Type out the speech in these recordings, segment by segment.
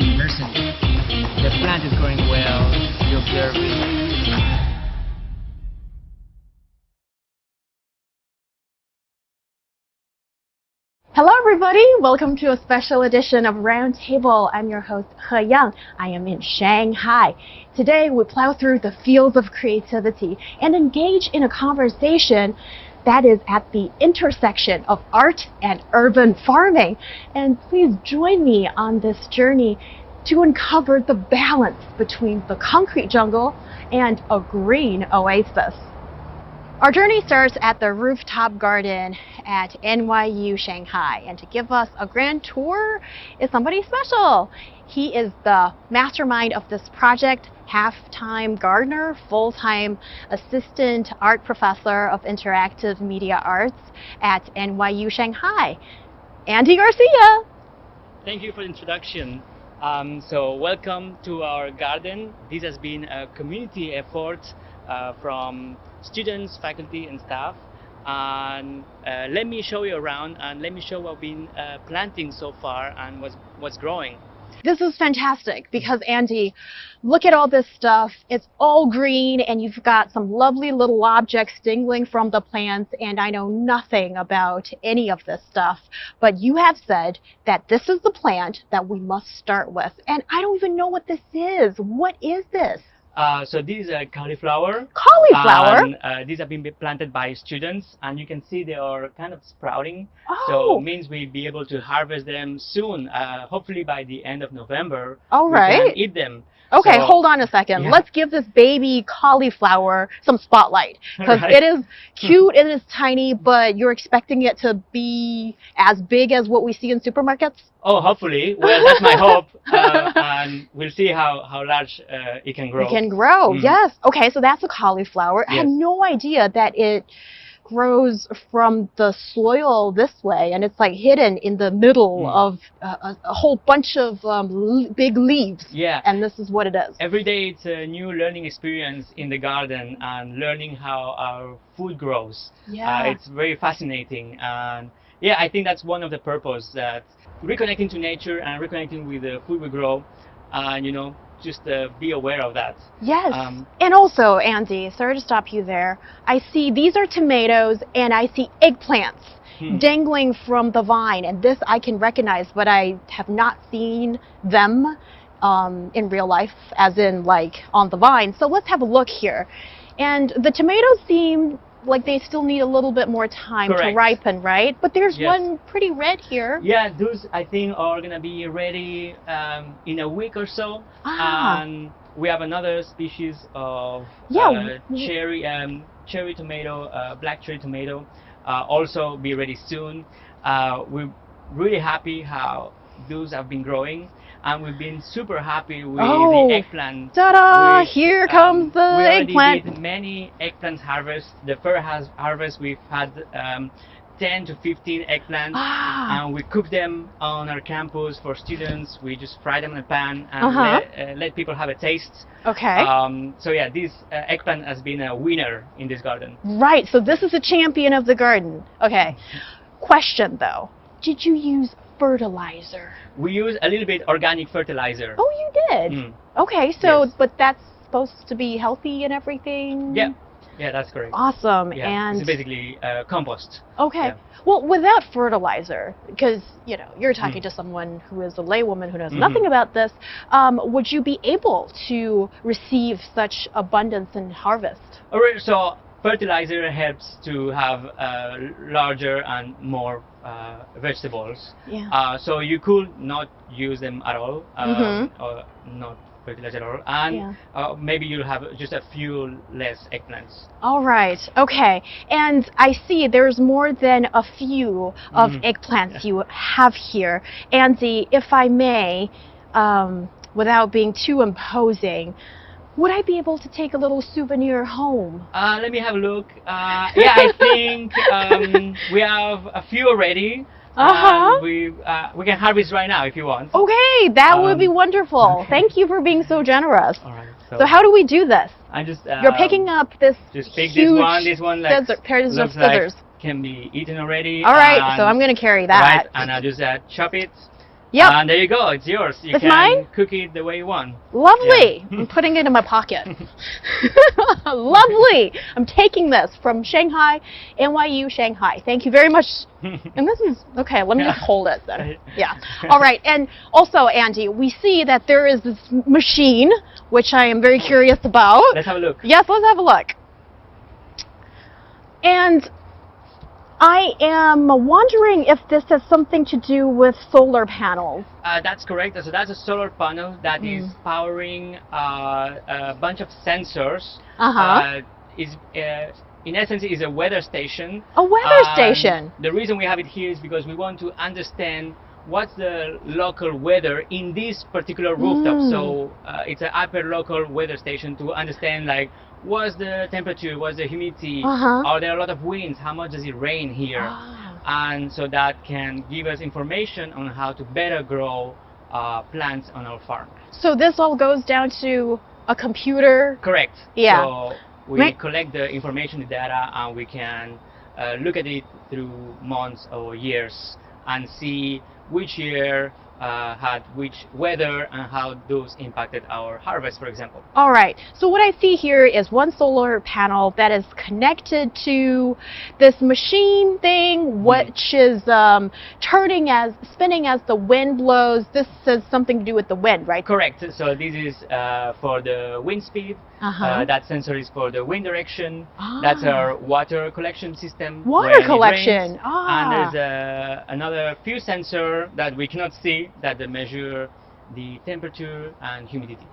University. The plant is growing well. You observe it. Hello everybody, welcome to a special edition of Roundtable. I'm your host, Heyang. I am in Shanghai. Today we plow through the fields of creativity and engage in a conversation that is at the intersection of art and urban farming. And please join me on this journey to uncover the balance between the concrete jungle and a green oasis. Our journey starts at the rooftop garden at NYU Shanghai, and to give us a grand tour is somebody special. He is the mastermind of this project, half-time gardener, full-time assistant art professor of interactive media arts at NYU Shanghai, Andy Garcia. Thank you for the introduction. So welcome to our garden. This has been a community effort from students, faculty and staff, and let me show you around and let me show what we've been planting so far and what's growing. This is fantastic because, Andy, look at all this stuff. It's all green and you've got some lovely little objects dangling from the plants, and I know nothing about any of this stuff, but you have said that this is the plant that we must start with, and I don't even know what this is. What is this? So this is a cauliflower. Cauliflower? And these have been planted by students, and you can see they are kind of sprouting. Oh. So it means we'll be able to harvest them soon, hopefully by the end of November. All right. We can eat them. Okay, So, hold on a second. yeah. Let's give this baby cauliflower some spotlight, because Right. it is cute, it is tiny, but you're expecting it to be as big as what we see in supermarkets? Oh, hopefully. Well, that's my hope. And we'll see how large it can grow. It can grow, Mm. yes. Okay, so that's a cauliflower. I had Yes. no idea that it grows from the soil this way, and it's like hidden in the middle of a whole bunch of big leaves. Yeah. And this is what it is. Every day it's a new learning experience in the garden and learning how our food grows. Yeah. It's very fascinating. And yeah, I think that's one of the purpose, that reconnecting to nature and reconnecting with the food we grow, and just be aware of that. Yes. Um, And also, Andy, sorry to stop you there. I see these are tomatoes and I see eggplants dangling from the vine. And this I can recognize, but I have not seen them in real life, as in like on the vine. So let's have a look here. And the tomatoes seem like they still need a little bit more time to Correct. ripen, right? But there's Yes. one pretty red here. Yeah, those I think are gonna be ready in a week or so. Ah. And we have another species of Yeah. cherry tomato, black cherry tomato, also be ready soon. We're really happy how those have been growing, and we've been super happy with the eggplant. Ta-da! which, Here comes the we already eggplant. did many eggplant harvests. The first harvest we've had 10 to 15 eggplants, and we cook them on our campus for students. We just fry them in a pan and let people have a taste. Okay. So yeah, this eggplant has been a winner in this garden. Right, so this is a champion of the garden. Okay. Question though, did you use fertilizer? We use a little bit organic fertilizer. Oh, you did? Mm. Okay, so, Yes. but that's supposed to be healthy and everything? Yeah, that's correct. Awesome. Yeah, And it's basically compost. okay. Yeah. Well, without fertilizer, because you're talking to someone who is a laywoman who knows nothing about this, would you be able to receive such abundance and harvest? Alright, so fertilizer helps to have larger and more vegetables. Yeah. So you could not use them at all, or not fertilizer at all, and maybe you'll have just a few less eggplants. All right. Okay. And I see there's more than a few of eggplants you have here. Andy, if I may, without being too imposing, would I be able to take a little souvenir home? Let me have a look. Yeah, I think we have a few already. We can harvest right now if you want. Okay, that would be wonderful. Okay. Thank you for being so generous. All right. So how do we do this? I just You're picking up this just pick huge this one like pairs of looks like scissors. can be eaten already. All right, and, so I'm going to carry that. Right, and I just chop it Yep. And there you go. It's yours. You It's can mine? cook it the way you want. Lovely. Yeah. I'm putting it in my pocket. Lovely. I'm taking this from Shanghai, NYU Shanghai. Thank you very much. And this is, okay, let me just hold it then. Yeah. All right. And also, Andy, we see that there is this machine, which I am very curious about. Let's have a look. Yes, let's have a look. And I am wondering if this has something to do with solar panels. That's correct. So that's a solar panel that is powering a bunch of sensors. In essence, is a weather station. A weather station. The reason we have it here is because we want to understand what's the local weather in this particular rooftop. So it's an hyper-local weather station to understand, like, what's the temperature, what's the humidity, are there a lot of winds, how much does it rain here, and so that can give us information on how to better grow plants on our farm. So this all goes down to a computer? Correct. Yeah. So we collect the information, the data, and we can look at it through months or years and see which year had which weather and how those impacted our harvest, for example. All right. So what I see here is one solar panel that is connected to this machine thing, which is spinning as the wind blows. This has something to do with the wind, right? Correct. So this is for the wind speed. That sensor is for the wind direction. That's our water collection system. Water collection. And there's another few sensors that we cannot see that measure the temperature and humidity.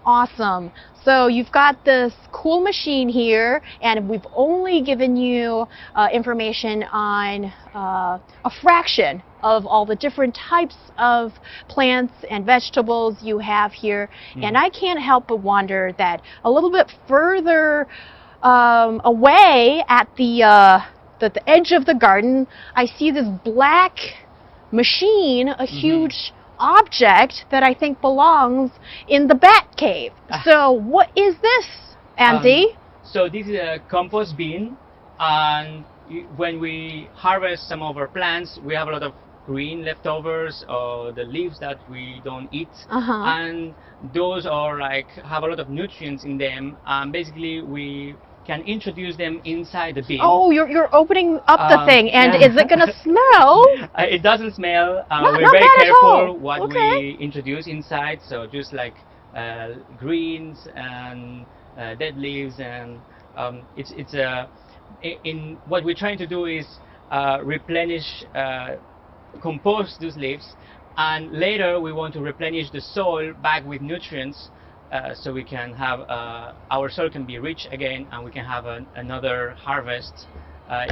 Awesome. So you've got this cool machine here, and we've only given you information on a fraction of all the different types of plants and vegetables you have here. And I can't help but wonder that a little bit further away at the edge of the garden, I see this black machine, a huge object that I think belongs in the bat cave. So what is this, Andy? So this is a compost bin, and when we harvest some of our plants, we have a lot of green leftovers or the leaves that we don't eat, and those are have a lot of nutrients in them, and basically we can introduce them inside the bin. Oh, you're opening up the thing, and is it gonna smell? It doesn't smell. We're not very bad at all. careful what we introduce inside, so just like greens and dead leaves, and in what we're trying to do is replenish, compost those leaves, and later we want to replenish the soil back with nutrients. So we can have our soil can be rich again, and we can have another harvest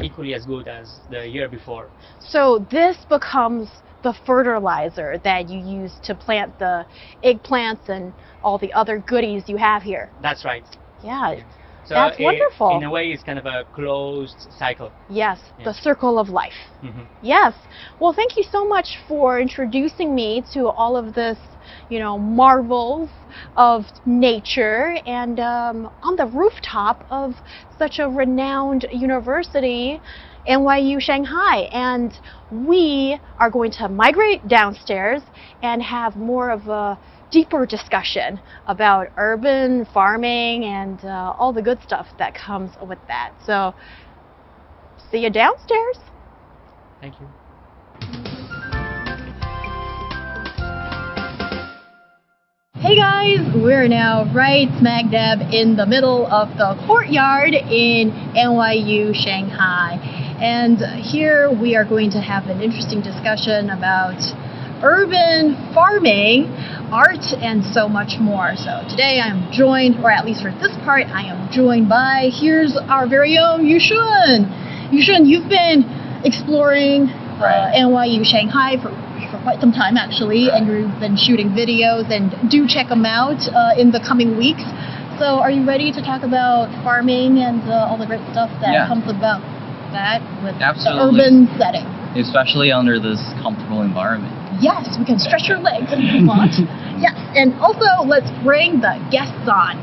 equally as good as the year before. So this becomes the fertilizer that you use to plant the eggplants and all the other goodies you have here. That's right. Yeah. So that's wonderful. In a way, it's kind of a closed cycle. Yes, the circle of life. Yes. Well, thank you so much for introducing me to all of this, marvels of nature, and on the rooftop of such a renowned university, NYU Shanghai. And we are going to migrate downstairs and have more of a deeper discussion about urban farming and all the good stuff that comes with that. So, see you downstairs. Thank you. Hey guys, we're now right smack dab in the middle of the courtyard in NYU Shanghai. And here we are going to have an interesting discussion about urban farming, art, and so much more. So today I'm joined, or at least for this part, I am joined by, here's our very own Yushun. Yushun, you've been exploring NYU Shanghai for quite some time actually, and you've been shooting videos, and do check them out in the coming weeks. So are you ready to talk about farming and all the great stuff that comes about that with the urban setting? Especially under this comfortable environment. Yes, we can stretch your legs if you want. Yes, and also let's bring the guests on.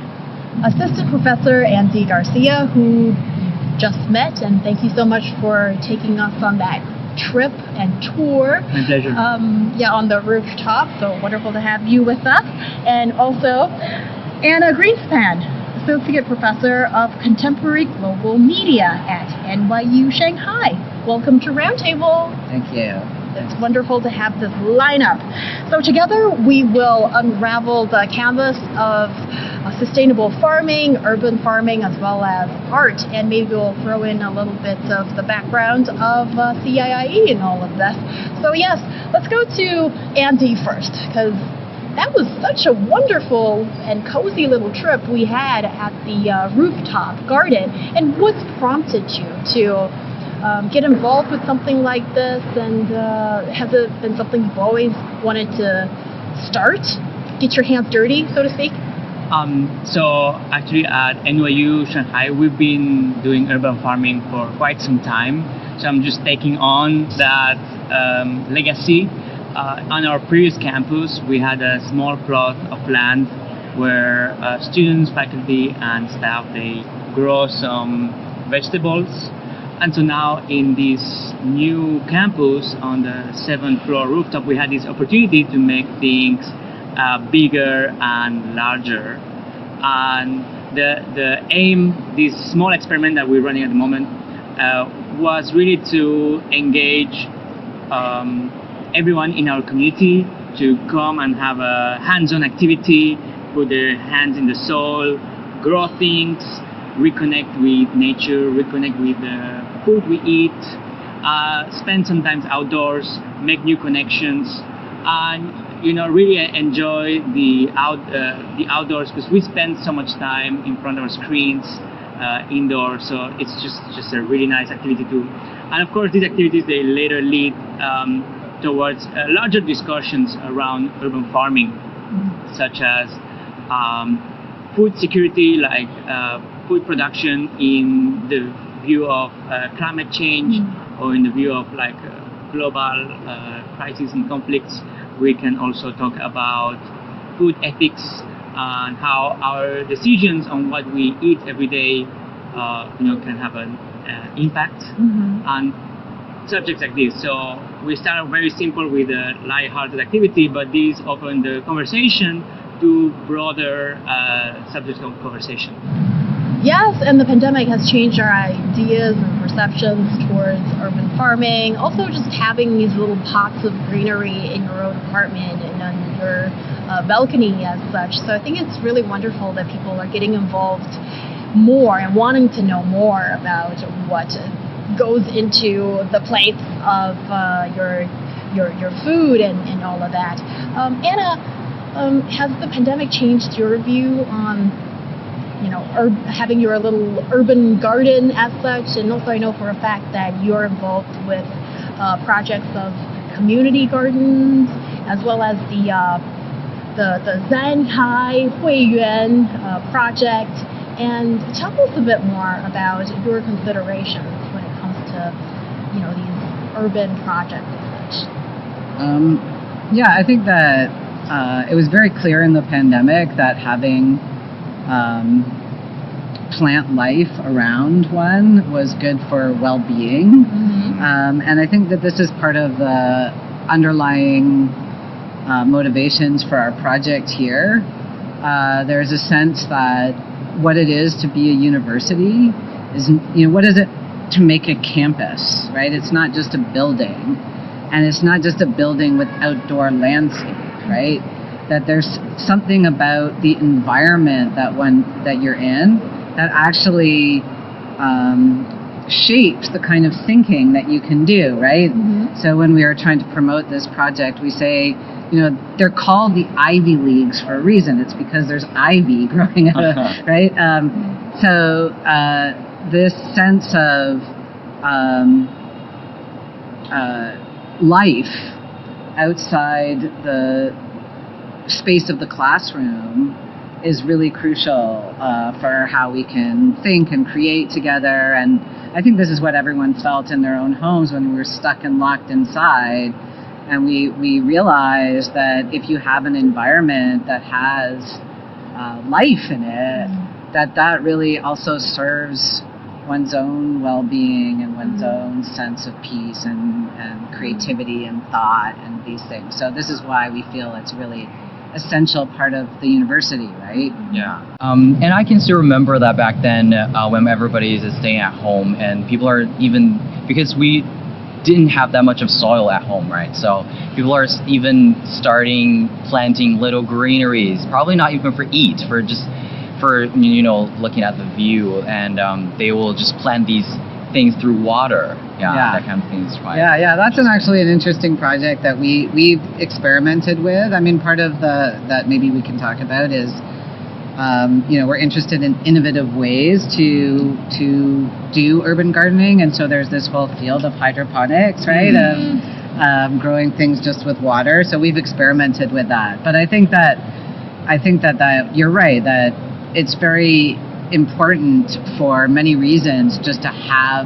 Assistant Professor Andy Garcia, who you just met, and thank you so much for taking us on that trip and tour. My pleasure. On the rooftop. So wonderful to have you with us. And also Anna Greenspan, Associate Professor of Contemporary Global Media at NYU Shanghai. Welcome to Roundtable. Thank you. It's wonderful to have this lineup. So together we will unravel the canvas of sustainable farming, urban farming, as well as art, and maybe we'll throw in a little bit of the background of CIIE in all of this. So yes, let's go to Andy first, because that was such a wonderful and cozy little trip we had at the rooftop garden. And what's prompted you to get involved with something like this, and has it been something you've always wanted to start? Get your hands dirty, so to speak? So actually at NYU Shanghai, we've been doing urban farming for quite some time. So I'm just taking on that legacy. On our previous campus, we had a small plot of land where students, faculty, and staff, they grow some vegetables. And so now in this new campus on the 7th floor rooftop, we had this opportunity to make things bigger and larger. And the aim, this small experiment that we're running at the moment, was really to engage everyone in our community to come and have a hands-on activity, put their hands in the soil, grow things, reconnect with nature, reconnect with the food we eat, spend some time outdoors, make new connections, and really enjoy the outdoors, because we spend so much time in front of our screens indoors. So it's just a really nice activity too. And of course, these activities, they later lead towards larger discussions around urban farming, such as food security, like food production in the view of climate change, or in the view of like global crises and conflicts. We can also talk about food ethics and how our decisions on what we eat every day, can have an impact on subjects like this. So we start very simple with a light-hearted activity, but these open the conversation to broader subjects of conversation. Yes, and the pandemic has changed our ideas and perceptions towards urban farming. Also, just having these little pots of greenery in your own apartment and on your balcony as such. So I think it's really wonderful that people are getting involved more and wanting to know more about what goes into the plates of your food and all of that. Anna, has the pandemic changed your view on having your little urban garden as such? And also I know for a fact that you're involved with projects of community gardens, as well as the Shanghai Huiyuan project. And tell us a bit more about your considerations when it comes to these urban projects as such. I think that it was very clear in the pandemic that having plant life around one was good for well-being. And I think that this is part of the underlying motivations for our project here. There's a sense that what it is to be a university is, what is it to make a campus, right? It's not just a building, and it's not just a building with outdoor landscape, right? That there's something about the environment that you're in that actually shapes the kind of thinking that you can do, right? So when we are trying to promote this project, we say, they're called the Ivy Leagues for a reason. It's because there's ivy growing out, right? So this sense of life outside the space of the classroom is really crucial for how we can think and create together. And I think this is what everyone felt in their own homes when we were stuck and locked inside. And we realized that if you have an environment that has life in it, that really also serves one's own well-being and one's own sense of peace and creativity and thought and these things. So this is why we feel it's really essential part of the university, right? Yeah. And I can still remember that back then when everybody is staying at home and people are even, because we didn't have that much of soil at home, right? So people are even starting planting little greeneries, probably not even for eat, for just for, you know, looking at the view, and they will just plant these things through water. Yeah, that kind of thing is fine. Yeah, that's actually an interesting project that we've experimented with. I mean, part of that maybe we can talk about is, we're interested in innovative ways to do urban gardening, and so there's this whole field of hydroponics, right? Of growing things just with water. So we've experimented with that. But I think that you're right, that it's very important for many reasons just to have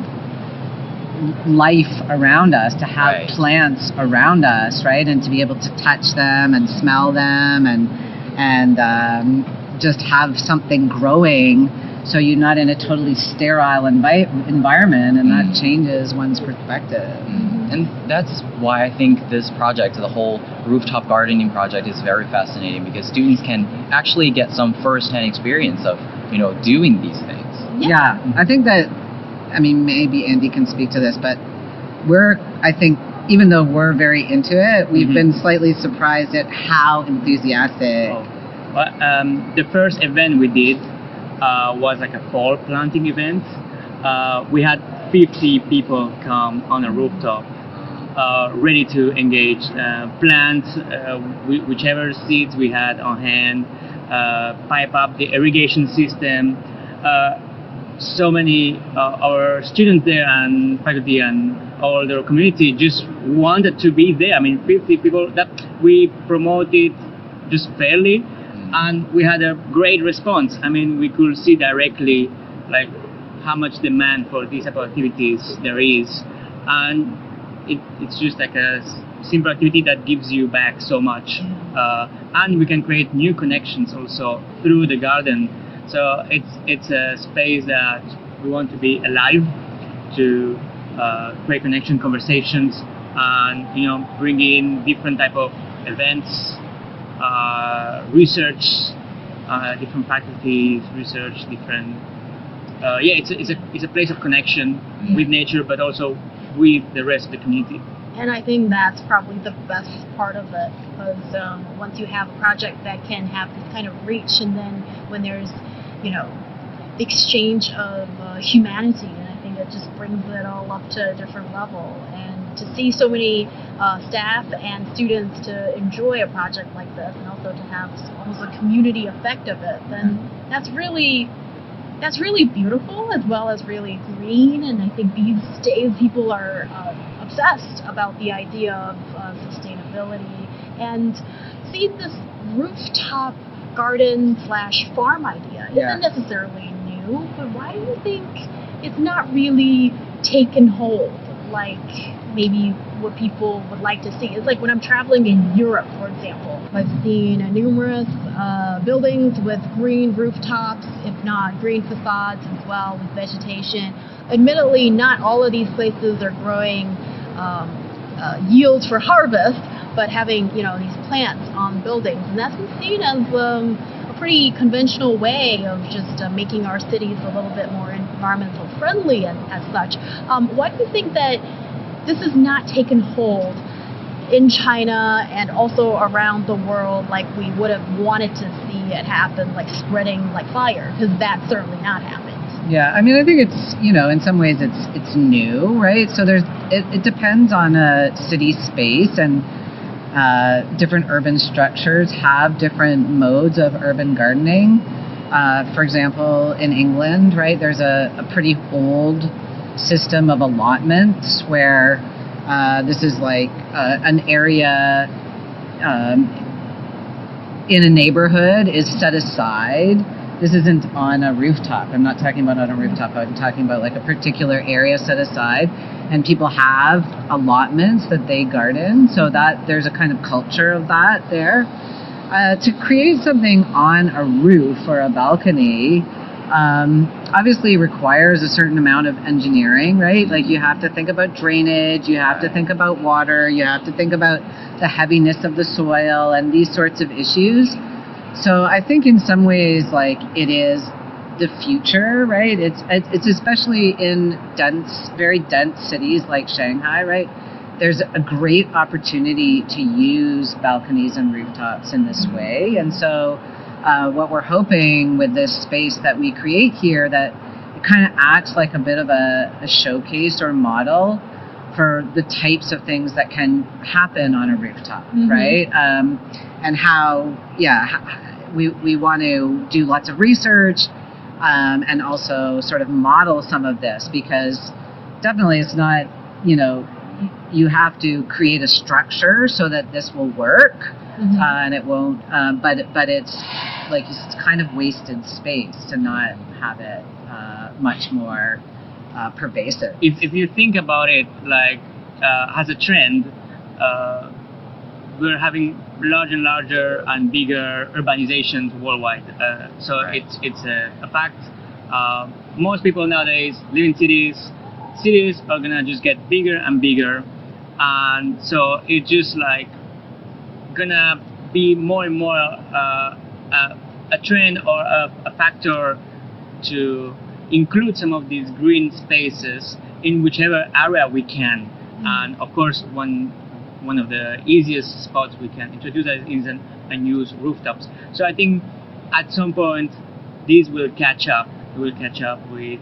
life around us, to have plants around us, right? And to be able to touch them and smell them and just have something growing, so you're not in a totally sterile environment, and that changes one's perspective. And that's why I think this project, the whole rooftop gardening project, is very fascinating, because students can actually get some first-hand experience of, you know, doing these things. Yeah, I think that, I mean, maybe Andy can speak to this, but I think, even though we're very into it, we've been slightly surprised at how enthusiastic. The first event we did was like a fall planting event. We had 50 people come on a rooftop, ready to engage, plant whichever seeds we had on hand, pipe up the irrigation system. So many our students there and faculty and all the community just wanted to be there. I mean, 50 people that we promoted just fairly, and we had a great response. I mean, we could see directly like how much demand for these type of activities there is, and it's just like a simple activity that gives you back so much, and we can create new connections also through the garden. So it's a space that we want to be alive, to create connection, conversations, and bring in different type of events, research, different faculties, research, different. It's a place of connection with nature, but also with the rest of the community. And I think that's probably the best part of it, because once you have a project that can have this kind of reach, and then when there's the exchange of humanity, and I think it just brings it all up to a different level. And to see so many staff and students to enjoy a project like this, and also to have almost a community effect of it, then that's really beautiful, as well as really green. And I think these days people are obsessed about the idea of sustainability. And see, this rooftop garden / farm idea isn't necessarily new, but why do you think it's not really taken hold like maybe what people would like to see? It's like when I'm traveling in Europe, for example, I've seen numerous buildings with green rooftops, if not green facades as well, with vegetation. Admittedly, not all of these places are growing yields for harvest, but having these plants on buildings, and that's been seen as a pretty conventional way of just making our cities a little bit more environmental friendly and as such. Why do you think that this has not taken hold in China and also around the world like we would have wanted to see it happen, like spreading like fire? Because that's certainly not happened. Yeah, I mean, I think it's, in some ways it's new, right? So it depends on a city space, and different urban structures have different modes of urban gardening. For example, in England, right, there's a pretty old system of allotments where this is like an area in a neighborhood is set aside. This isn't on a rooftop. I'm not talking about on a rooftop. I'm talking about like a particular area set aside, and people have allotments that they garden, so that there's a kind of culture of that there. To create something on a roof or a balcony, obviously requires a certain amount of engineering, right? Like you have to think about drainage, you have to think about water, you have to think about the heaviness of the soil and these sorts of issues. So I think in some ways, like, it is the future, right? It's especially in very dense cities like Shanghai, right? There's a great opportunity to use balconies and rooftops in this way. And so what we're hoping with this space that we create here, that it kind of acts like a bit of a showcase or model for the types of things that can happen on a rooftop, right? And how, we want to do lots of research and also sort of model some of this, because definitely it's not, you have to create a structure so that this will work, and it won't, but it's like, it's kind of wasted space to not have it much more pervasive. If you think about it, like as a trend, we're having larger and larger and bigger urbanizations worldwide. So Right. it's a fact. Most people nowadays live in cities. Cities are gonna just get bigger and bigger, and so it's just like gonna be more and more a trend or a factor to include some of these green spaces in whichever area we can. And of course, one of the easiest spots we can introduce is and use rooftops. So I think at some point these will catch up. We will catch up with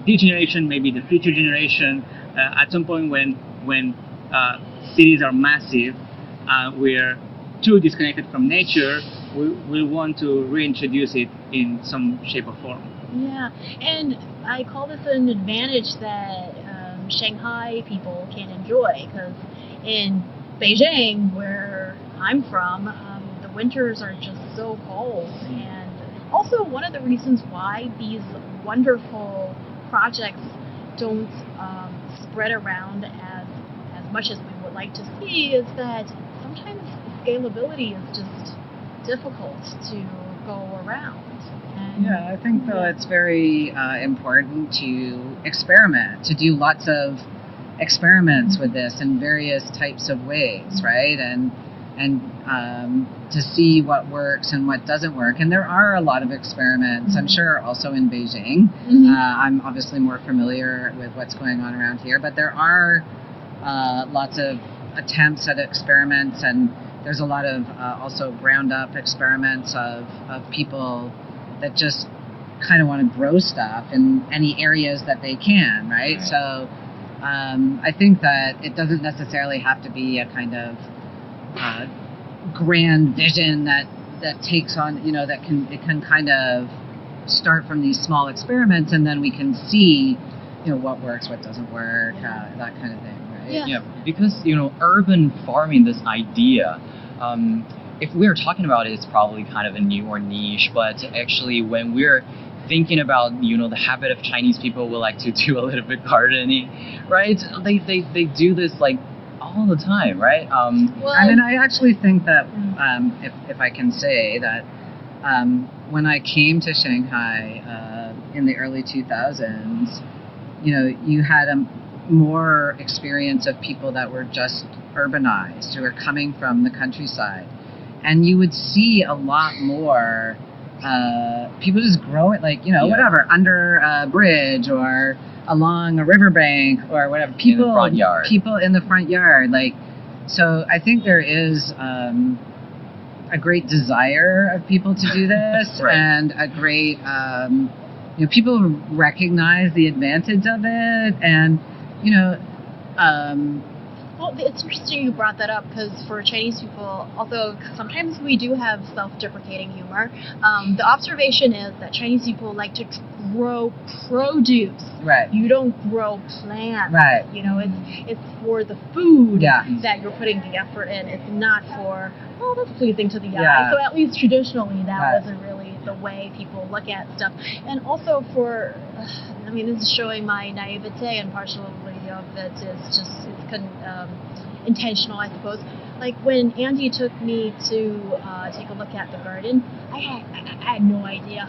this generation, maybe the future generation. At some point when cities are massive, we're too disconnected from nature, we'll want to reintroduce it in some shape or form. Yeah, and I call this an advantage that Shanghai people can enjoy, because in Beijing, where I'm from, the winters are just so cold. And also, one of the reasons why these wonderful projects don't spread around as much as we would like to see is that sometimes scalability is just difficult to go around. And Yeah, I think though it's very important to experiment, to do lots of experiments with this in various types of ways, right? And to see what works and what doesn't work. And there are a lot of experiments, I'm sure, also in Beijing. I'm obviously more familiar with what's going on around here, but there are lots of attempts at experiments, and there's a lot of also ground up experiments of people that just kind of want to grow stuff in any areas that they can, right? So I think that it doesn't necessarily have to be a kind of grand vision that takes on, it can kind of start from these small experiments, and then we can see, what works, what doesn't work, that kind of thing, right? Yeah, because urban farming, this idea, if we're talking about it, it's probably kind of a new or niche, but actually when we're thinking about the habit of Chinese people will like to do a little bit gardening, right? They do this like all the time, right? I mean, I actually think that if I can say that when I came to Shanghai in the early 2000s, you had a more experience of people that were just urbanized, who were coming from the countryside. And you would see a lot more people just growing, whatever, under a bridge or along a riverbank or whatever. People in the front yard. People in the front yard. So I think there is a great desire of people to do this, Right. and a great, people recognize the advantage of it, and, well, it's interesting you brought that up, because for Chinese people, although sometimes we do have self-deprecating humor, the observation is that Chinese people like to grow produce. right. You don't grow plants. Right. It's for the food Yeah. that you're putting the effort in. It's not for, that's pleasing to the Yeah. eye. So at least traditionally, that Right. wasn't really the way people look at stuff. And also this is showing my naivete, and partially of it is just intentional, I suppose. Like when Andy took me to take a look at the garden, I had no idea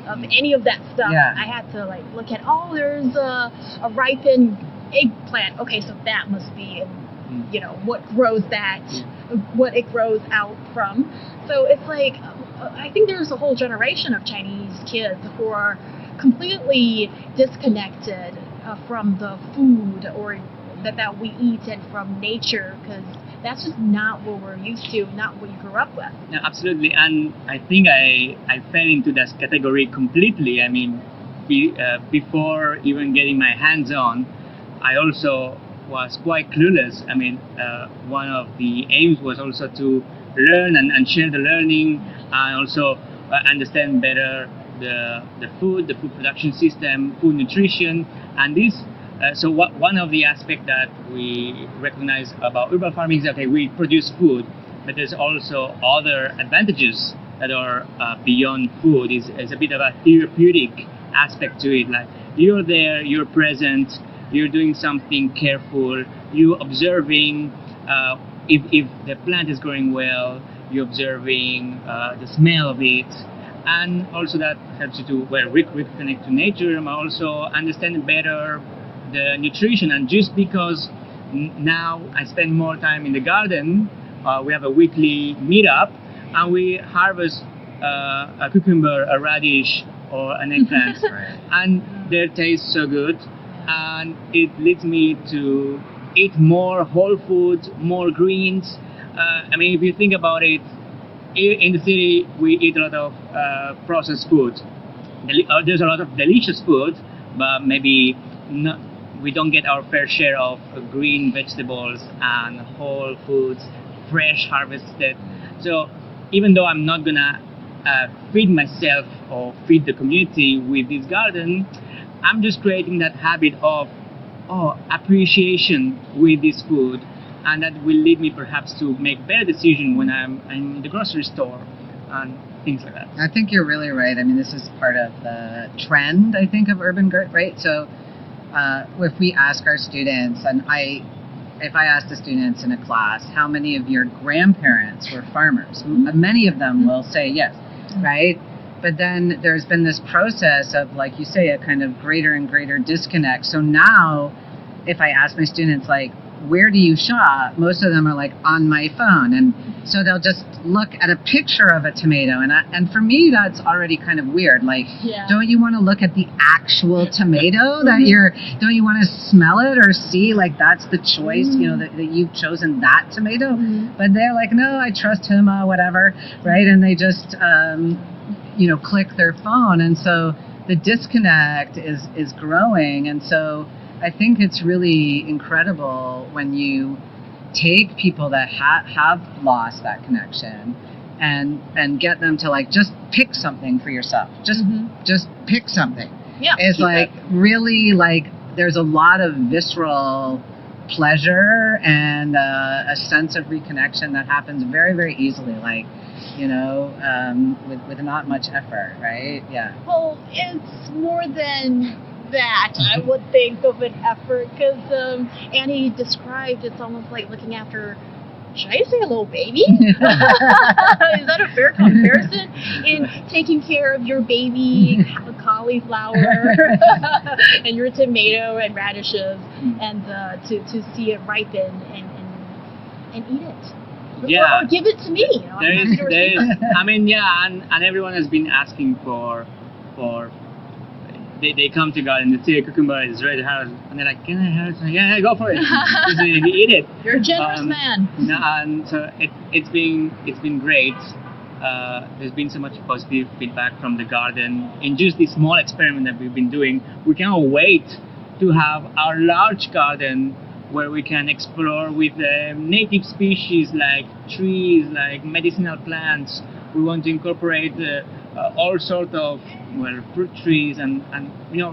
of any of that stuff. Yeah. I had to like look at, oh, there's a ripened eggplant. Okay, so that must be, you know, what grows that, what it grows out from. So it's like, I think there's a whole generation of Chinese kids who are completely disconnected from the food or that we eat and from nature, because that's just not what we're used to, not what you grew up with. No, absolutely, and I think I fell into that category completely. I mean, before even getting my hands on, I also was quite clueless. I mean, one of the aims was also to learn and share the learning, and also understand better the food production system, food nutrition, and this. So one of the aspects that we recognize about urban farming is, okay, we produce food, but there's also other advantages that are beyond food. Is a bit of a therapeutic aspect to it. Like you're there, you're present, you're doing something careful, you're observing if the plant is growing well, you're observing the smell of it, and also that helps you to reconnect to nature, and also understand better the nutrition. And just because now I spend more time in the garden, we have a weekly meetup, and we harvest a cucumber, a radish, or an eggplant, and they taste so good, and it leads me to eat more whole foods, more greens. I mean, if you think about it, in the city we eat a lot of processed food. There's a lot of delicious food, but maybe not. We don't get our fair share of green vegetables and whole foods, fresh harvested. So even though I'm not gonna feed myself or feed the community with this garden, I'm just creating that habit of appreciation with this food, and that will lead me perhaps to make better decisions when I'm in the grocery store and things like that. I think you're really right. I mean, this is part of the trend, I think, of urban garden, right? So if we ask our students, and if I ask the students in a class, how many of your grandparents were farmers? Many of them will say yes, right? But then there's been this process of, like you say, a kind of greater and greater disconnect. So now, if I ask my students, like, where do you shop? Most of them are like, on my phone. And so they'll just look at a picture of a tomato. And for me, that's already kind of weird. Like, don't you want to look at the actual tomato that don't you want to smell it or see, like, that's the choice, you know, that you've chosen that tomato? But they're like, no, I trust him, whatever, right? And they just, click their phone. And so the disconnect is growing. And so I think it's really incredible when you take people that have lost that connection and get them to, like, just pick something for yourself. Just pick something. Yeah. It's like really, like, there's a lot of visceral pleasure and a sense of reconnection that happens very, very easily. Like, with not much effort, right? Yeah. Well, it's more than that, I would think, of an effort, because Annie described it's almost like looking after, should I say a little baby? Is that a fair comparison? In taking care of your baby cauliflower and your tomato and radishes, and to see it ripen and eat it. Yeah. Or give it to me. I mean, yeah, and everyone has been asking for they come to garden and they see a cucumber is ready to harvest, and they're like, can I harvest? Yeah, go for it. Just eat it. You're a generous man. And so it's been great. There's been so much positive feedback from the garden in just this small experiment that we've been doing. We cannot wait to have our large garden where we can explore with native species like trees, like medicinal plants. We want to incorporate all sorts of fruit trees and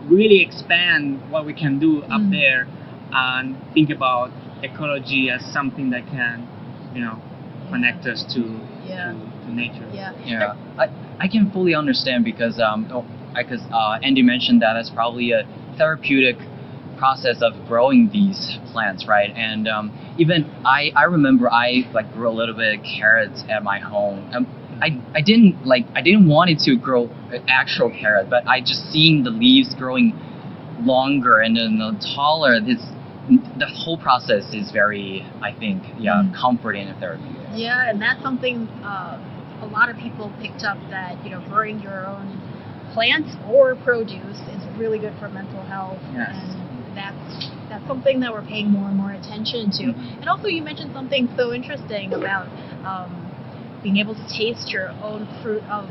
really expand what we can do up there, and think about ecology as something that can connect us to nature. Yeah, I can fully understand because Andy mentioned that it's probably a therapeutic process of growing these plants, right? And even I remember I like grew a little bit of carrots at my home. I didn't want it to grow actual carrot, but I just seen the leaves growing longer and then taller. The whole process is very, I think, comforting and therapeutic. Yeah, and that's something a lot of people picked up, that growing your own plants or produce is really good for mental health. Yes. And that's something that we're paying more and more attention to. And also, you mentioned something so interesting about being able to taste your own fruit of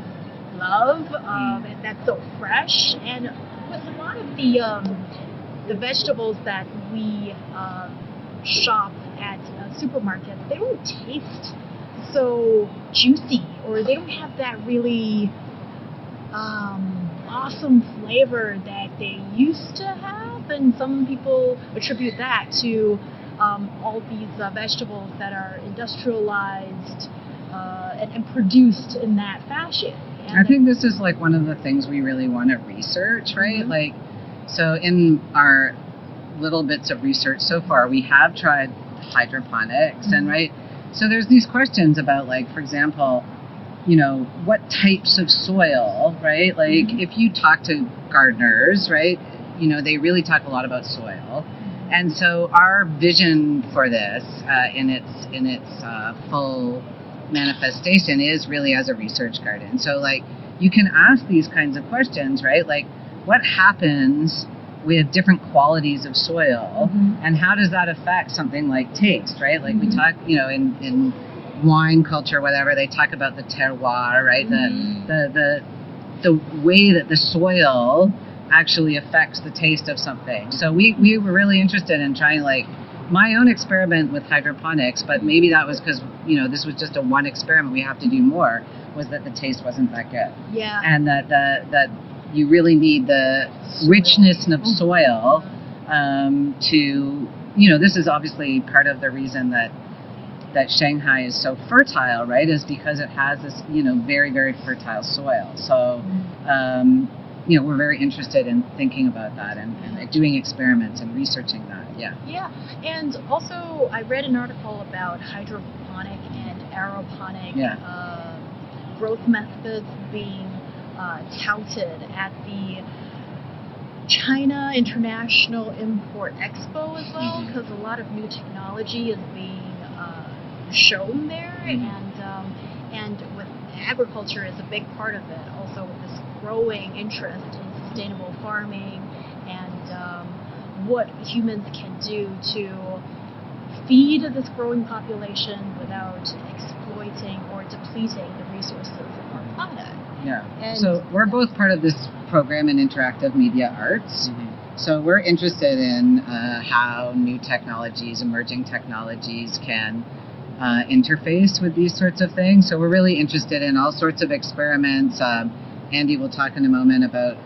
love, and that's so fresh. And with a lot of the vegetables that we shop at supermarkets, they don't taste so juicy, or they don't have that really awesome flavor that they used to have. And some people attribute that to all these vegetables that are industrialized and produced in that fashion. And I think this is like one of the things we really want to research, right? Mm-hmm. Like, so in our little bits of research so far, we have tried hydroponics, and right, so there's these questions about, like, for example, what types of soil, right? Like, if you talk to gardeners, right, they really talk a lot about soil. And so our vision for this in its full manifestation is really as a research garden. So, like, you can ask these kinds of questions, right? Like, what happens with different qualities of soil, and how does that affect something like taste, right? Like, we talk, in wine culture, whatever, they talk about the terroir, right? The way that the soil actually affects the taste of something. So we were really interested in trying, like, my own experiment with hydroponics, but maybe that was because, this was just a one experiment, we have to do more, was that the taste wasn't that good. Yeah. And that you really need the richness of soil to, this is obviously part of the reason that Shanghai is so fertile, right, is because it has this, very, very fertile soil. So, we're very interested in thinking about that and doing experiments and researching that. Yeah. Yeah, and also I read an article about hydroponic and aeroponic growth methods being touted at the China International Import Expo as well, because a lot of new technology is being shown there, and with agriculture is a big part of it. Also, with this growing interest in sustainable farming and what humans can do to feed this growing population without exploiting or depleting the resources of our planet. Yeah. And so we're both part of this program in interactive media arts. So we're interested in how new technologies, emerging technologies can interface with these sorts of things. So we're really interested in all sorts of experiments. Andy will talk in a moment about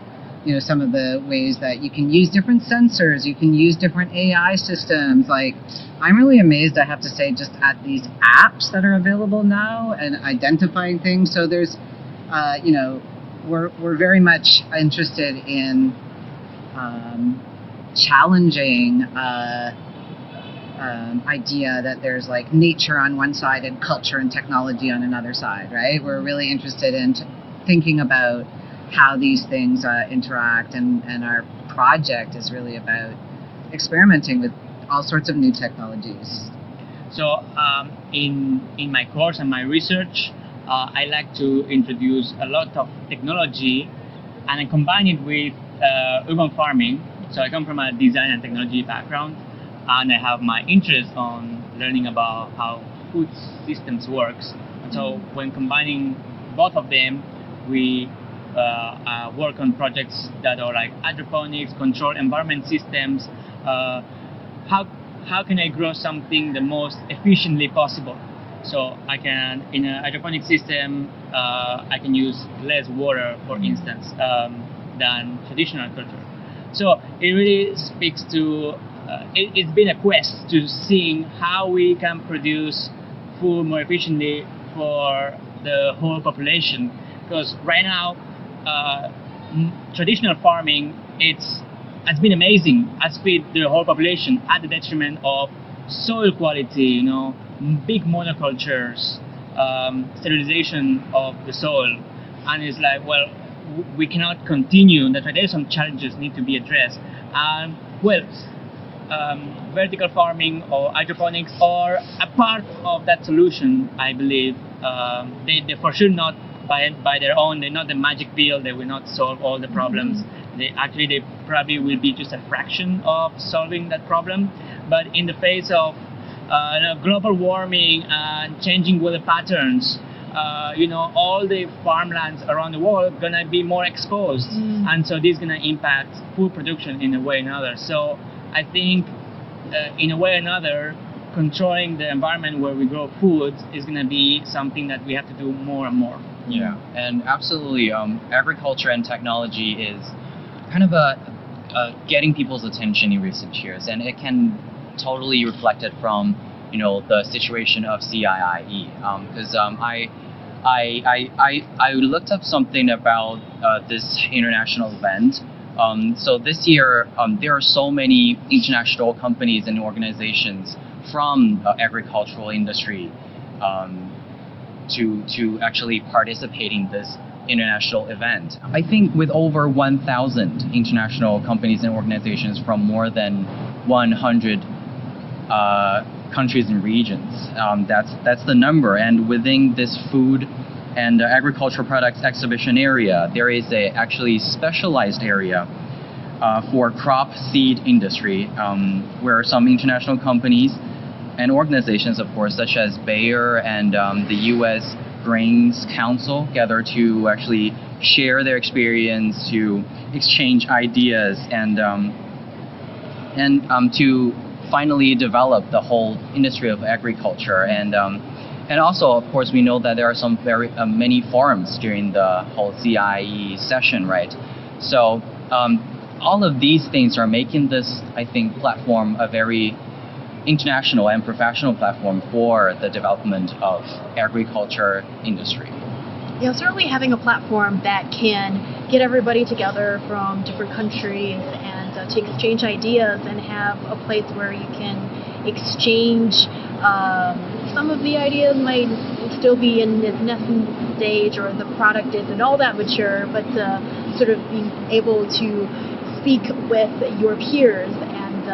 some of the ways that you can use different sensors, you can use different AI systems. Like, I'm really amazed, I have to say, just at these apps that are available now and identifying things. So there's, we're very much interested in challenging idea that there's like nature on one side and culture and technology on another side, right? We're really interested in thinking about how these things interact, and our project is really about experimenting with all sorts of new technologies. So in my course and my research, I like to introduce a lot of technology and I combine it with urban farming. So I come from a design and technology background, and I have my interest on learning about how food systems works. And so when combining both of them, we work on projects that are like hydroponics, controlled environment systems. How can I grow something the most efficiently possible? So I can, in a hydroponic system, I can use less water, for instance, than traditional culture. So it really speaks to, it's been a quest to seeing how we can produce food more efficiently for the whole population. Because right now, traditional farming, it's has been amazing, has fed the whole population at the detriment of soil quality, big monocultures, sterilization of the soil. And it's like, well, we cannot continue. That there are some challenges need to be addressed. And vertical farming or hydroponics are a part of that solution, I believe. They for sure not by their own. They're not the magic pill. They will not solve all the problems. They probably will be just a fraction of solving that problem. But in the face of global warming and changing weather patterns, all the farmlands around the world are gonna be more exposed, and so this is gonna impact food production in a way or another. So I think, in a way or another, controlling the environment where we grow food is gonna be something that we have to do more and more. Yeah, and absolutely, agriculture and technology is kind of a getting people's attention in recent years, and it can totally reflect it from the situation of CIIE, because I looked up something about this international event. So this year there are so many international companies and organizations from agricultural industry to actually participate in this international event. I think with over 1,000 international companies and organizations from more than 100 countries and regions. That's the number. And within this food and agricultural products exhibition area, there is a actually specialized area for crop seed industry, where some international companies and organizations, of course, such as Bayer and the U.S. Grains Council, gather to actually share their experience, to exchange ideas, and to finally develop the whole industry of agriculture. And also, of course, we know that there are some very many forums during the whole CIE session, right? So all of these things are making this, I think, platform a very international and professional platform for the development of agriculture industry. Certainly having a platform that can get everybody together from different countries and to exchange ideas and have a place where you can exchange. Some of the ideas might still be in its nascent stage, or the product isn't all that mature, but sort of being able to speak with your peers and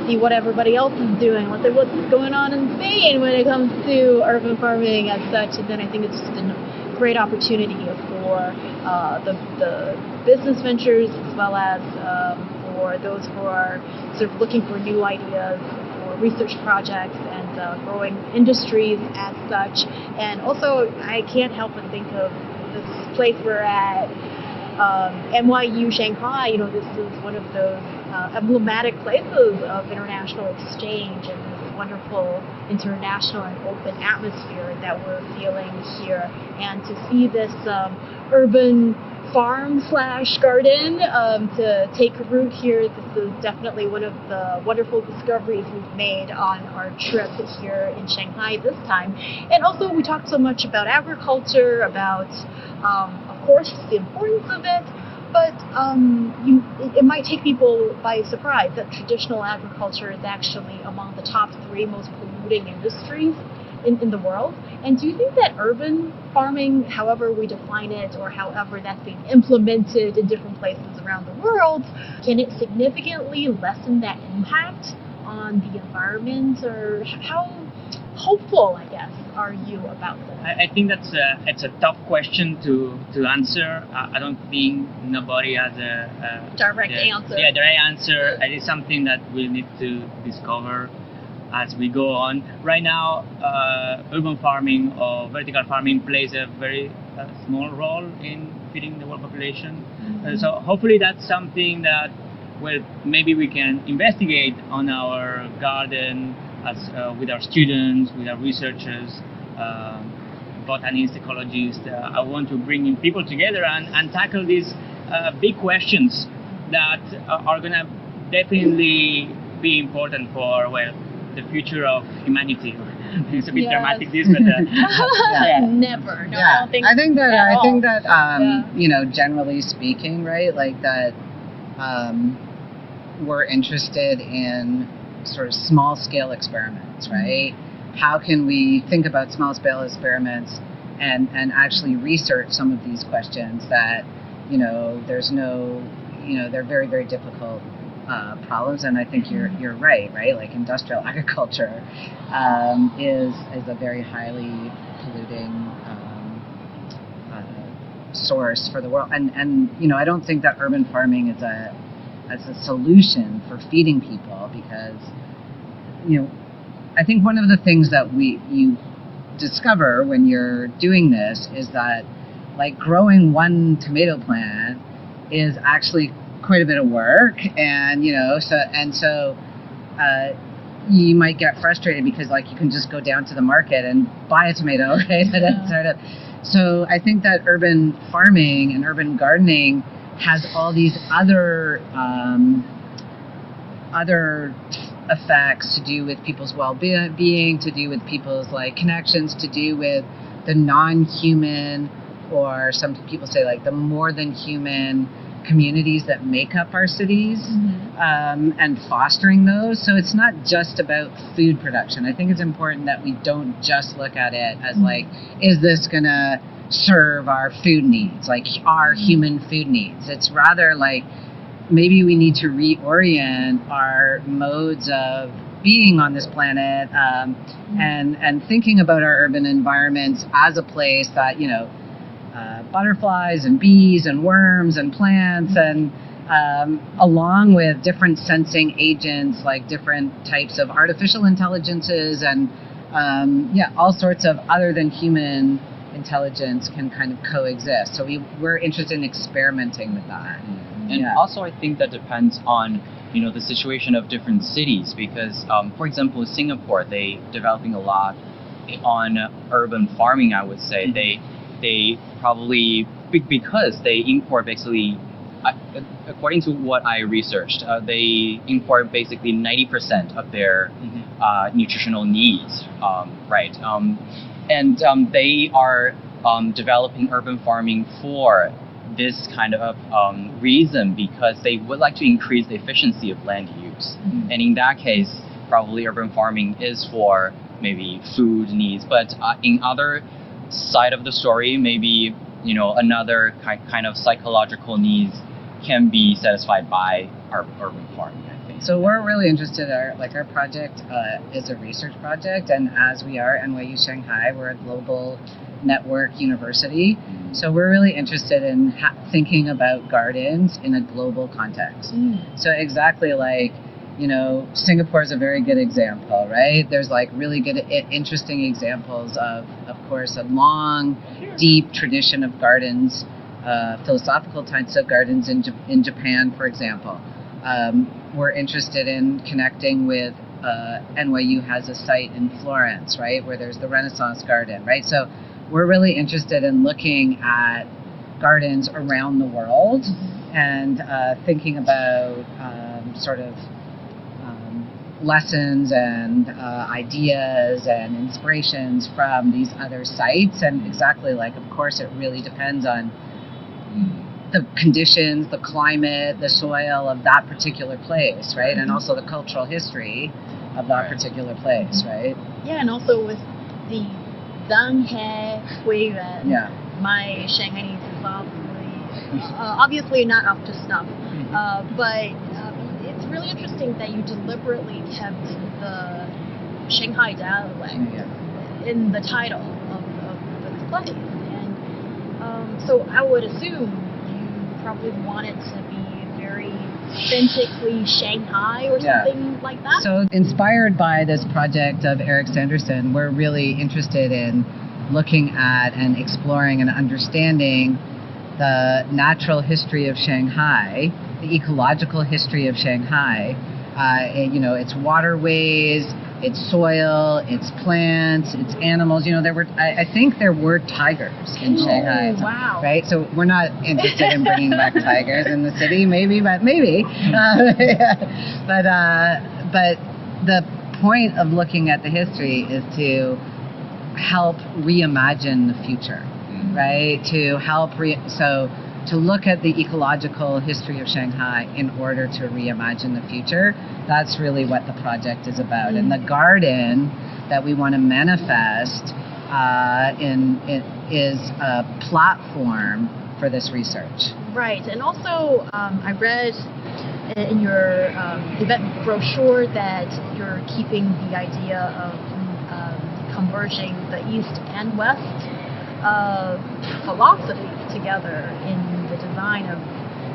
see what everybody else is doing, what's going on in Spain when it comes to urban farming as such. And then I think it's just a great opportunity for the business ventures, as well as for those who are sort of looking for new ideas for research projects and growing industries as such. And also, I can't help but think of this place we're at, NYU Shanghai. This is one of those emblematic places of international exchange and this wonderful international and open atmosphere that we're feeling here. And to see this urban farm/garden to take root here, this is definitely one of the wonderful discoveries we've made on our trip here in Shanghai this time. And also, we talked so much about agriculture, about of course the importance of it, but it might take people by surprise that traditional agriculture is actually among the top 3 most polluting industries in the world. And do you think that urban farming, however we define it, or however that's being implemented in different places around the world, can it significantly lessen that impact on the environment? Or how hopeful, I guess, are you about this? I think it's a tough question to answer. I don't think nobody has a direct answer. Yeah, direct answer. It is something that we need to discover as we go on. Right now, urban farming or vertical farming plays a very small role in feeding the world population. So hopefully that's something that, maybe we can investigate on our garden as with our students, with our researchers, botanists, ecologists. I want to bring in people together and tackle these big questions that are going to definitely be important for, the future of humanity. It's a bit dramatic, this, but never. No, yeah. I don't think. I think that generally speaking, right, like that, we're interested in sort of small scale experiments, right? How can we think about small scale experiments and actually research some of these questions that, there's no, they're very, very difficult problems. And I think you're right? Like industrial agriculture is a very highly polluting source for the world. And I don't think that urban farming is a solution for feeding people, because I think one of the things that you discover when you're doing this is that, like, growing one tomato plant is actually quite a bit of work, and so you might get frustrated because, like, you can just go down to the market and buy a tomato, right? Yeah. So I think that urban farming and urban gardening has all these other effects to do with people's well-being, to do with people's, like, connections, to do with the non-human, or some people say, like, the more than human communities that make up our cities, and fostering those. So it's not just about food production. I think it's important that we don't just look at it as like, is this gonna serve our food needs, like our human food needs? It's rather like, maybe we need to reorient our modes of being on this planet, and thinking about our urban environments as a place that, butterflies and bees and worms and plants, and along with different sensing agents, like different types of artificial intelligences, and all sorts of other than human intelligence can kind of coexist. So we're interested in experimenting with that. And also, I think that depends on the situation of different cities, because for example, Singapore, they developing a lot on urban farming. I would say they probably, because they import basically, according to what I researched, they import basically 90% of their nutritional needs, right? And they are developing urban farming for this kind of reason, because they would like to increase the efficiency of land use. And in that case, probably urban farming is for maybe food needs, but in other side of the story, maybe another kind of psychological needs can be satisfied by our urban farming, I think. So we're really interested. Our project is a research project, and as we are NYU Shanghai, we're a global network university. So we're really interested in thinking about gardens in a global context. So exactly like, Singapore is a very good example, right? There's like really good, interesting examples of course, a long, deep tradition of gardens, philosophical types of gardens in Japan, for example. We're interested in connecting with, NYU has a site in Florence, right, where there's the Renaissance garden, right? So we're really interested in looking at gardens around the world, and thinking about sort of lessons and ideas and inspirations from these other sites. And exactly like, of course, it really depends on the conditions, the climate, the soil of that particular place, right? And also the cultural history of that particular place, right? Yeah, and also with the Zhanghe Huiyuan, my Shanghainese is obviously not up to snuff, but it's really interesting that you deliberately kept the Shanghai dialect in the title of the play. And so I would assume you probably want it to be very authentically Shanghai or something like that. So inspired by this project of Eric Sanderson, we're really interested in looking at and exploring and understanding the natural history of Shanghai, the ecological history of Shanghai, its waterways, its soil, its plants, its animals. I think there were tigers in Shanghai. Wow. Right? So we're not interested in bringing back tigers in the city, maybe. But the point of looking at the history is to help reimagine the future, right? To help to look at the ecological history of Shanghai in order to reimagine the future. That's really what the project is about. And the garden that we want to manifest is a platform for this research. Right, and also I read in your event brochure that you're keeping the idea of converging the East and West philosophies together in the design of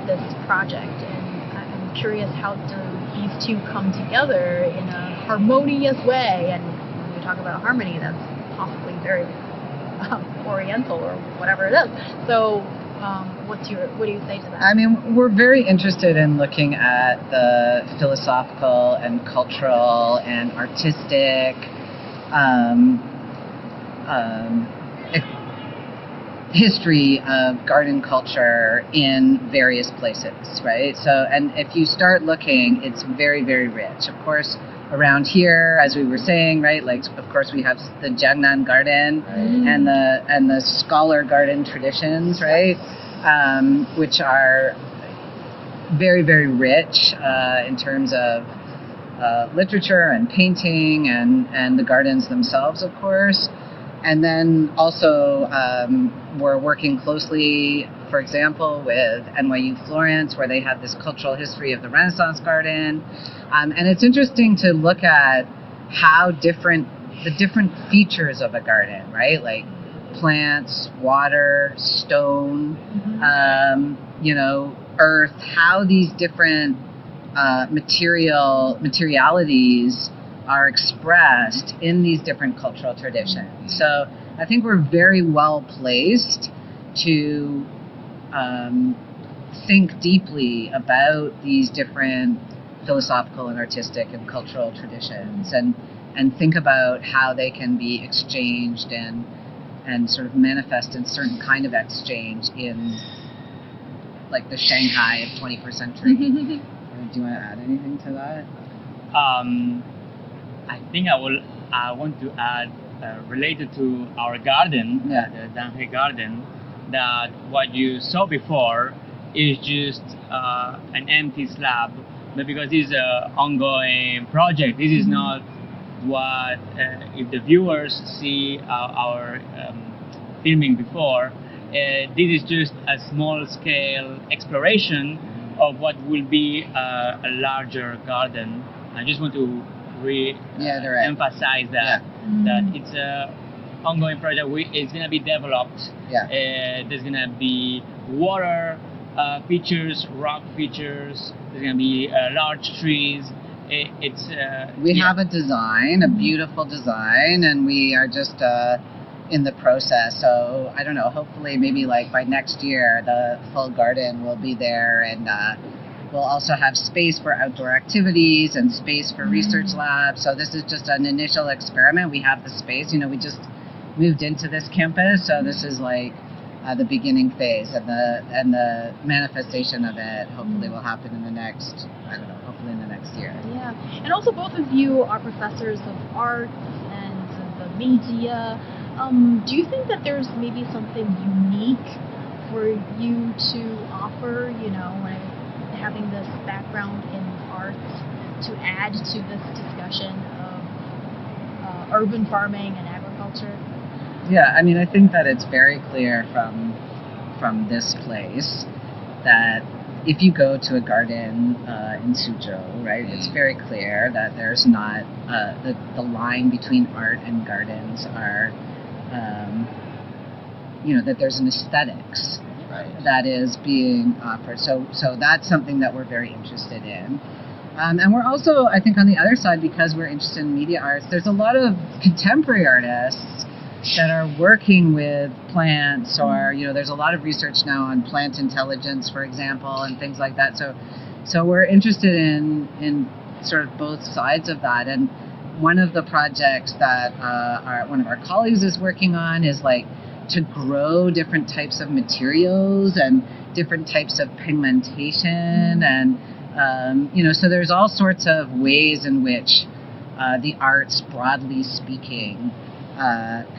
this project. And I'm curious, how do these two come together in a harmonious way? And when you talk about harmony, that's possibly very oriental or whatever it is. So what do you say to that? I mean, we're very interested in looking at the philosophical and cultural and artistic history of garden culture in various places, right? So, and if you start looking, it's very, very rich. Of course, around here, as we were saying, right, like, of course, we have the Jiangnan garden and the scholar garden traditions, right, which are very, very rich in terms of literature and painting and the gardens themselves, of course. And then also we're working closely, for example, with NYU Florence, where they have this cultural history of the Renaissance garden. And it's interesting to look at how the different features of a garden, right? Like plants, water, stone, earth, how these different materialities are expressed in these different cultural traditions. So I think we're very well placed to think deeply about these different philosophical and artistic and cultural traditions and think about how they can be exchanged and sort of manifest in certain kind of exchange in like the Shanghai of 21st century. Do you want to add anything to that? I think I want to add related to our garden, the Danhe garden, that what you saw before is just an empty slab, but because this is an ongoing project, this is not what if the viewers see our filming before, this is just a small scale exploration of what will be a larger garden. I just want to emphasize that it's a ongoing project. It's gonna be developed. There's gonna be water features, rock features. There's gonna be large trees. We have a design, a beautiful design, and we are just in the process. So I don't know. Hopefully, maybe like by next year, the full garden will be there, and we'll also have space for outdoor activities and space for research labs. So this is just an initial experiment. We have the space. We just moved into this campus, so this is like the beginning phase, and the manifestation of it hopefully will happen in the next, hopefully in the next year. Yeah, and also both of you are professors of art and the media. Do you think that there's maybe something unique for you to offer, having this background in art, to add to this discussion of urban farming and agriculture? Yeah, I mean, I think that it's very clear from this place that if you go to a garden in Suzhou, right, it's very clear that there's not the line between art and gardens are, that there's an aesthetics that is being offered. So that's something that we're very interested in. And we're also, I think, on the other side, because we're interested in media arts, there's a lot of contemporary artists that are working with plants, or there's a lot of research now on plant intelligence, for example, and things like that. So we're interested in sort of both sides of that. And one of the projects that one of our colleagues is working on is like to grow different types of materials and different types of pigmentation, and so there's all sorts of ways in which the arts, broadly speaking,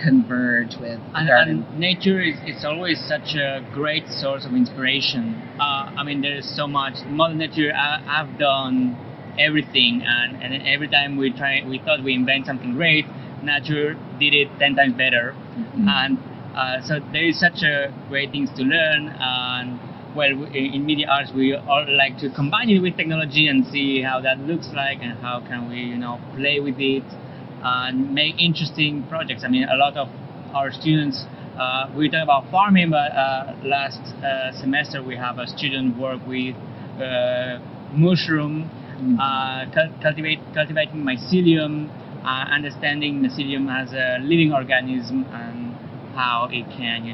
converge with garden. And nature is always such a great source of inspiration. I mean, there's so much. Mother Nature, I've done everything, and every time we thought we invent something great, nature did it 10 times better. And so there is such a great things to learn. And well, in media arts, we all like to combine it with technology and see how that looks like and how can we, play with it and make interesting projects. I mean, a lot of our students, we talk about farming, but last semester we have a student work with mushroom, cultivating mycelium, understanding mycelium as a living organism and how it can,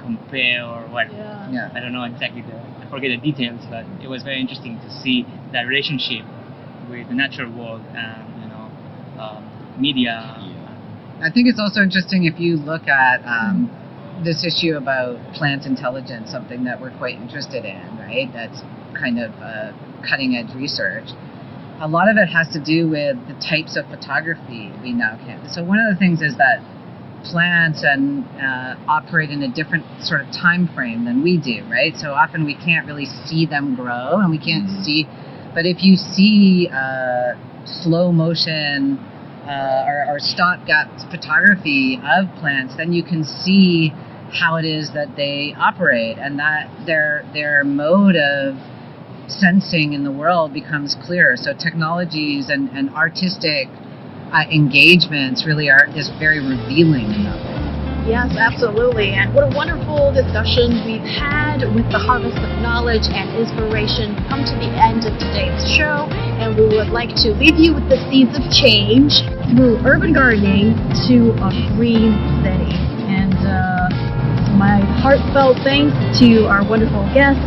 compare or what. Yeah. I don't know exactly I forget the details, but it was very interesting to see that relationship with the natural world and media. I think it's also interesting if you look at this issue about plant intelligence, something that we're quite interested in, right? That's kind of cutting edge research. A lot of it has to do with the types of photography we now can. So one of the things is that plants and operate in a different sort of time frame than we do, right? So often we can't really see them grow, and we can't see. But if you see slow motion or stopgap photography of plants, then you can see how it is that they operate, and that their mode of sensing in the world becomes clearer. So technologies and artistic engagements really is very revealing in that way. Yes, absolutely. And what a wonderful discussion we've had with the harvest of knowledge and inspiration. Come to the end of today's show, and we would like to leave you with the seeds of change through urban gardening to a green city. And my heartfelt thanks to our wonderful guests,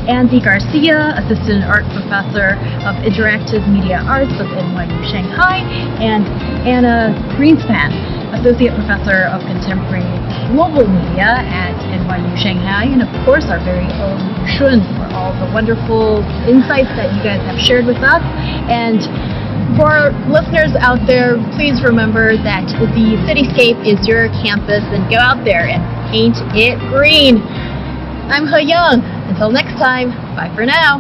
Andy Garcia, Assistant Art Professor of Interactive Media Arts of NYU Shanghai, and Anna Greenspan, Associate Professor of Contemporary Global Media at NYU Shanghai, and of course our very own Shun for all the wonderful insights that you guys have shared with us. And for listeners out there, please remember that the cityscape is your campus, and go out there and paint it green. I'm Heyang. Until next time, bye for now.